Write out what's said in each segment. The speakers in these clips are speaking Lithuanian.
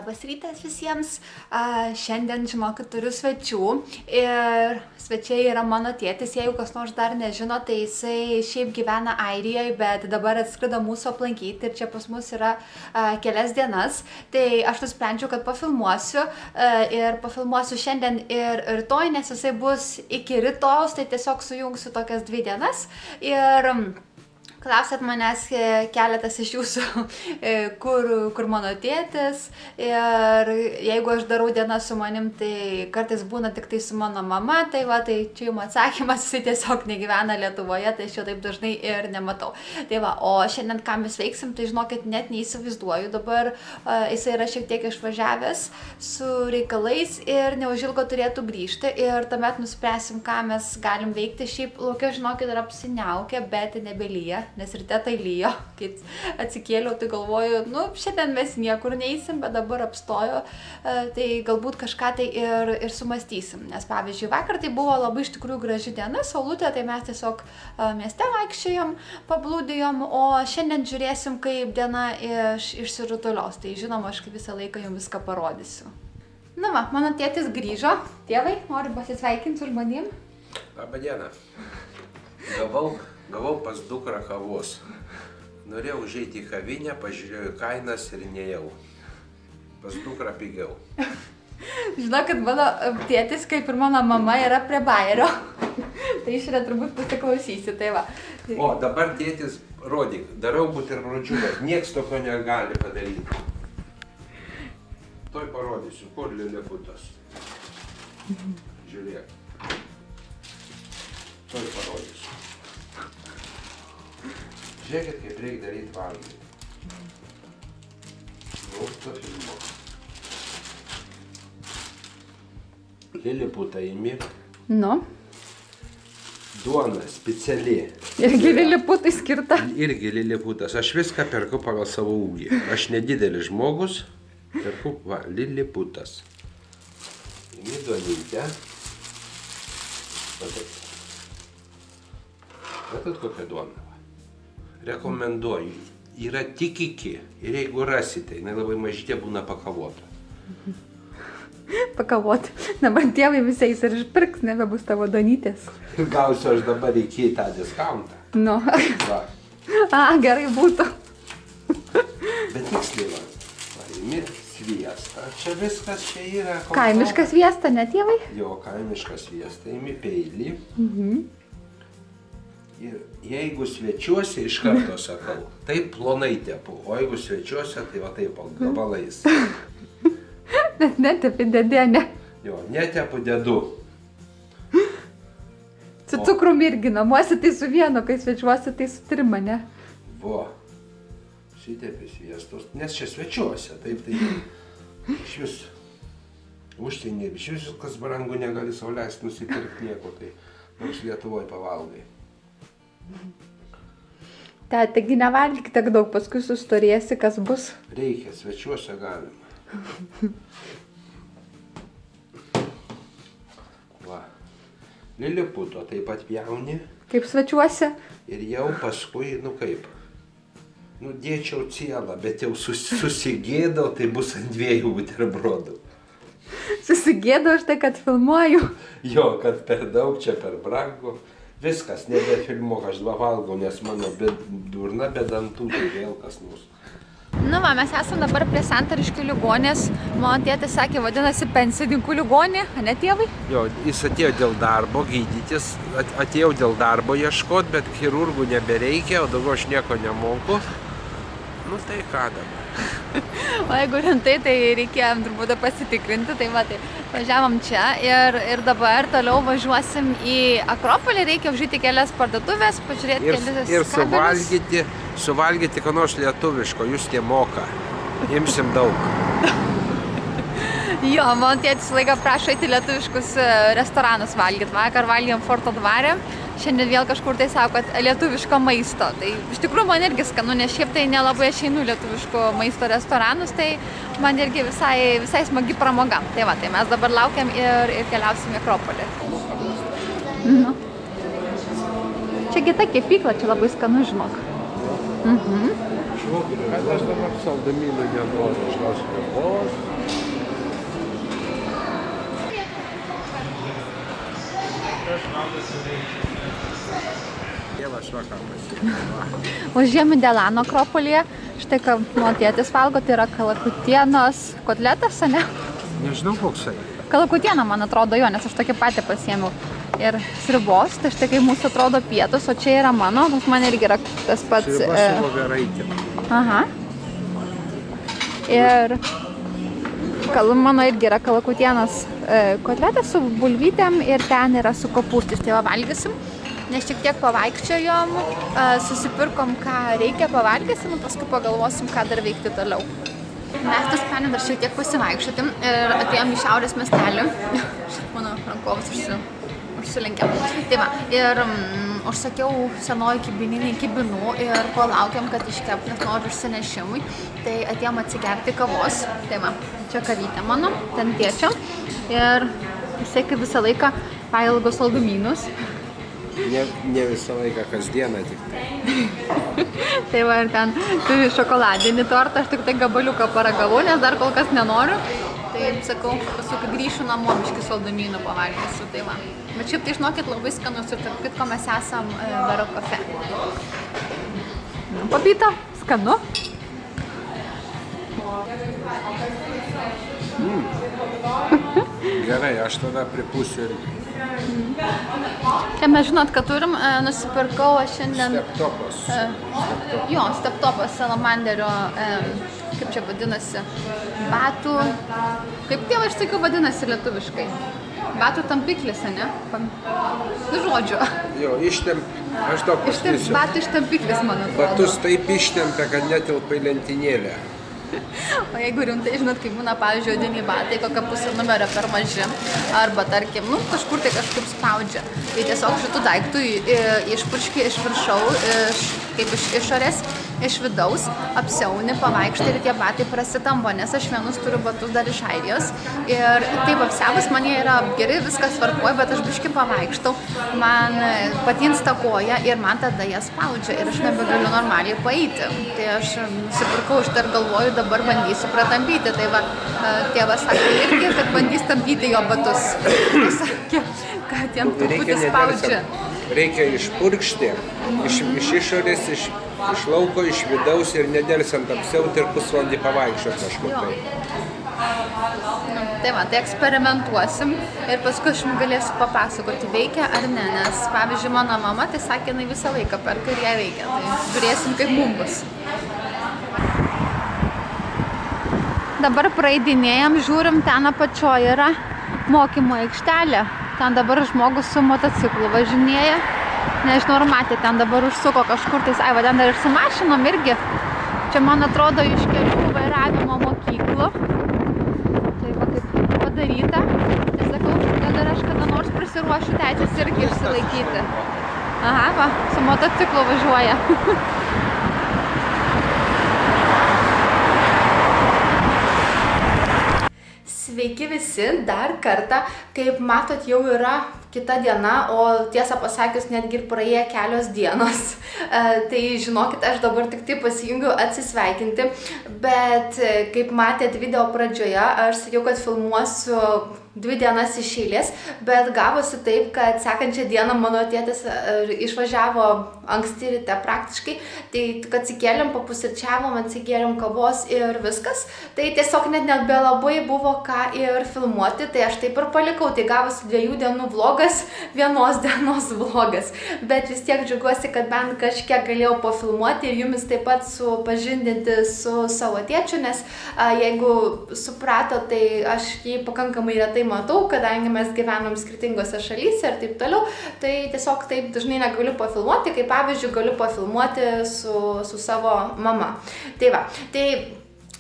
Labas rytas visiems. Šiandien, žinokit, turiu svečių ir svečiai yra mano tėtis. Jeigu kas nors dar nežino, tai jisai šiaip gyvena Airijoje, bet dabar atskrido mūsų aplankyti ir čia pas mus yra kelias dienas. Tai aš nusprendžiau, kad pafilmuosiu ir pafilmuosiu šiandien ir rytoj, nes jisai bus iki rytojus, tai tiesiog sujungsiu tokias 2 dienas. Ir klausėt manęs keletas iš jūsų, kur mano tėtis, ir jeigu aš darau dieną su manim, tai kartais būna tik tai su mano mama, tai va, tai čia jums atsakymas, jisai tiesiog negyvena Lietuvoje, tai aš jo taip dažnai ir nematau. Tai va, o šiandien ką mes veiksim, tai žinokit, net neįsivaizduoju, dabar jisai yra šiek tiek išvažiavęs su reikalais ir neužilgo turėtų grįžti ir tuomet nuspręsim, ką mes galim veikti. Šiaip lauke, žinokit, yra apsiniaukę, bet nebelyja. Nes ryte tai lyjo, kai atsikėliau, tai galvoju, nu, šiandien mes niekur neįsim, bet dabar apstojo, tai galbūt kažką tai ir sumastysim. Nes pavyzdžiui, vakar tai buvo labai iš tikrųjų graži diena, saulutė, tai mes tiesiog mieste vaikščiojom, pablūdijom, o šiandien žiūrėsim, kaip diena išsirutulios. Tai žinoma, aš kaip visą laiką jums viską parodysiu. Na va, mano tėtis grįžo. Tėvai, noriu pasisveikinti su žmonėm. Labą dieną. Gavau pas dukrą kavos. Norėjau užeiti į kavinę, pažiūrėjau kainas ir nejau. Pas dukrą pigiau. Žinokit, mano tėtis, kaip ir mano mama, yra prie bajerio. Tai išrė turbūt pasiklausysi, tai va. O, dabar tėtis, rodyk, darau buterbrodžiuką, nieks tokio negali padaryti. Toj parodysiu, kur liliputas. Žiūrėk. Toj parodysiu. Žiūrėkit, kaip reikia daryti valgyti. To filmo. Liliputą imi. Nu. Duona speciali. Irgi liliputai skirta. Irgi liliputas. Aš viską perku pagal savo ūgį. Aš nedidelis žmogus. Perku, va, liliputas. Imi duonytę. Matot kokią duoną? Rekomenduoju. Yra tik iki. Ir jeigu rasite, jinai labai mažytė būna pakavota. Pakavota. Dabar tėvai visais ir išpirks, nebebus tavo duonytės. Gausiu aš dabar iki tą diskauntą. Nu. Va. Gerai būtų. Bet tiksliai, va. Imi sviestą. Čia viskas čia yra. Kaimiškas sviestą, ne tėvai? Jo, kaimiškas sviestą. Imi peilį. Ir jeigu svečiuosi, iš karto sakau, taip plonai tepu, o jeigu svečiuosi, tai va taip gabalais. Bet netepi dėdė, ne? Jo, netepu dedu. Su cukrum irgi namuose, tai su vienu, kai svečiuosi, tai su 3, ne? Vo, šitepi sviestos, nes čia svečiuosi, taip tai iš vis užsienį, iš vis kas brangu negali sau leisti nusipirkti nieko, tai nors Lietuvoje pavalgai. Taigi nevalgyk tiek daug, paskui sustorėsi, kas bus. Reikia, svečiuose galima. Va. Liliputo taip pat pjauni. Kaip svečiuose? Ir jau paskui, nu kaip, nu dėčiau cielą, bet jau susigėdau, tai bus ant 2 buterbrodų. Susigėdau aš tai, kad filmuoju. Jo, kad per daug, čia per brangu. Viskas, nebefilmuok, aš valgau, nes mano durna be dantų, tai vėl kas nors. Nu va, mes esame dabar prie Santariškių ligonės. Mano tėtis sakė, vadinasi pensininkų ligonė, ne tėvai? Jo, jis atėjo dėl darbo gydytis, atėjau dėl darbo ieškot, bet chirurgų nebereikia, o daugiau aš nieko nemoku. Nu tai ką dabar? O jeigu rimtai, tai reikėjo turbūt pasitikrinti, tai va, tai važiavom čia ir dabar toliau važiuosim į Akropolį, reikia užžyti kelias parduotuvės, pažiūrėti kelias ir suvalgyti ką nors lietuviško, jūs tie moka, imsim daug. Jo, man tėtis laiką prašo eiti lietuviškus restoranus valgyti, vakar valgėm Forto dvare. Šiandien vėl kažkur tai sako, kad lietuviško maisto. Tai iš tikrųjų man irgi skanu, nes šiaip tai nelabai aš einu lietuviško maisto restoranus, tai man irgi visai smagi pramoga. Tai va, tai mes dabar laukiam ir keliausim į Akropolį. Čia kita kepykla, čia labai skanu, žinok. Žinokit, kad aš dabar saldamynų nenoriu, aš gausiu kavos. Dievas vakar pasiekė. Užėjom į Delano akropolyje. Štai, ką mano tėtis valgo, tai yra kalakutienos kotletas, ane? Nežinau, koksai. Kalakutiena, man atrodo, jo, nes aš tokį patį pasiėmiau. Ir sriubos, tai štai kaip mūsų atrodo pietus, o čia yra mano, man irgi yra tas pats... Sriuba su voveraitė. Aha. Ir mano irgi yra kalakutienos kotletas su bulvytėm ir ten yra su kopūstais. Tai va valgysim, nes šiek tiek pavaikščiojom, susipirkom, ką reikia, pavalgysim, paskui pagalvosim, ką dar veikti toliau. Mes nusprendėm dar šiek tiek pasivaikščioti ir atėjom į šiaurės miestelį. Mano rankovas užsilenkė. Tai va, ir užsakiau senojų kibininiai kibinų ir kol laukiam, kad iškep, nes noriu išsinešimui, tai atėjom atsigerti kavos. Tai va, čia kavytė mano, ten tėčio. Ir jisai kaip visą laiką pailgo saldumynus. Ne visą laiką, kasdieną tik tai. Tai va, ir ten turi šokoladinį tortą, aš tik tai gabaliuką paragavau, nes dar kol kas nenoriu. Tai sakau, paskui grįšiu namo, biškį saldumynų pavalgysiu, tai va. Bet šiaip tai žinokit labai skanus ir tarp kitko mes esam Vero kafe. Papyta, skanu. Gerai, aš tada pripūsiu irgi. Čia mes žinot, kad turim, nusipirkau aš šiandien... Steptopas. Jo, steptopas Salamanderio, kaip čia vadinasi, batų... Kaip tėva aš sakiau vadinasi lietuviškai? Batų tampiklis, ne? Nu, žodžiu. Jo, aš daug pasakysiu. Batų ištampiklis, man atrodo. Batus taip ištempia, kad netilpa į lentynėlę. O jeigu rimtai, žinot, kaip būna, pavyzdžiui, odiniai batai, kokią pusę numerio per maži, arba, tarkim, nu, kažkur tai kažkaip spaudžia. Tai tiesiog šitų daiktų išpurški iš viršaus, kaip iš išorės, iš vidaus, apsiauni, pavaikštai ir tie batai prasitambo, nes aš vienus turiu batus dar iš Airijos. Ir taip apsiavus man jie yra geri, viskas tvarkoja, bet aš biškį pavaikštau, man patinsta koja ir man tada jie spaudžia ir aš nebegaliu normaliai paeiti. Tai aš nusipirkau šitą ir galvoju, dabar bandysiu pratampyti. Tai va, tėvas sakė irgi, kad bandys tampyti jo batus. Sakė, kad jam truputį spaudžia. Reikia išpurkšti iš išorės, iš lauko, iš vidaus ir nedelsiant apsiauti ir pusvalandį pavaikščioti kažkur tai. Tai va, tai eksperimentuosim ir paskui aš jums galėsiu papasakoti, veikia ar ne, nes pavyzdžiui mano mama tai sakė, jinai visą laiką perka ir ją veikia, tai žiūrėsim kaip mums bus. Dabar praeidinėjam, žiūrim, ten apačioje yra mokymo aikštelė. Ten dabar žmogus su motociklu važinėja. Nežinau, ar matė, ten dabar užsuko kažkur tais. Ai, va, ten dar ir su mašinom irgi. Čia, man atrodo, iš kelių vairavimo mokyklų. Tai va, kaip padaryta. Tai sakau, gal dar aš kada nors prisiruošiu teisės irgi išsilaikyti. Aha, va, su motociklu važiuoja. Sveiki visi, dar kartą, kaip matot, jau yra kita diena, o tiesą pasakius, netgi ir praėję kelios dienos. Tai žinokit, aš dabar tik tai pasijungiu atsisveikinti, bet kaip matėt video pradžioje, aš sakiau, kad filmuosiu 2 dienas iš eilės, bet gavosi taip, kad sekančią dieną mano tėtis išvažiavo anksti ryte praktiškai, tai tik atsikėlėm, papusryčiavom, atsigėrėm kavos ir viskas, tai tiesiog net nebelabai buvo ką ir filmuoti, tai aš taip ir palikau, tai gavosi 2 dienų vlogas, 1 dienos vlogas, bet vis tiek džiaugiuosi, kad bent kažkiek galėjau pofilmuoti ir jumis taip pat supažindinti su savo tėčiu, nes jeigu suprato, tai aš jį pakankamai retai matau, kadangi mes gyvenam skirtingose šalyse ir taip toliau, tai tiesiog taip dažnai negaliu pofilmuoti, kaip pavyzdžiui galiu pofilmuoti su savo mama. Tai va, tai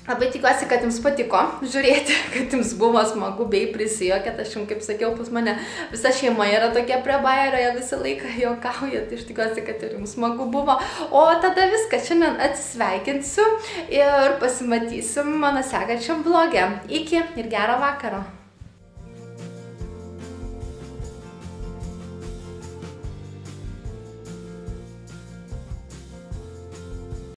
labai tikiuosi, kad jums patiko žiūrėti, kad jums buvo smagu bei prisijokėt. Aš jums, kaip sakiau, pas mane visa šeima yra tokia prie bajerio, jie visą laiką juokauja, tai aš tikiuosi, kad ir jums smagu buvo. O tada viską, šiandien atsisveikinsiu ir pasimatysim mano sekančiam vloge. Iki ir gero vakaro.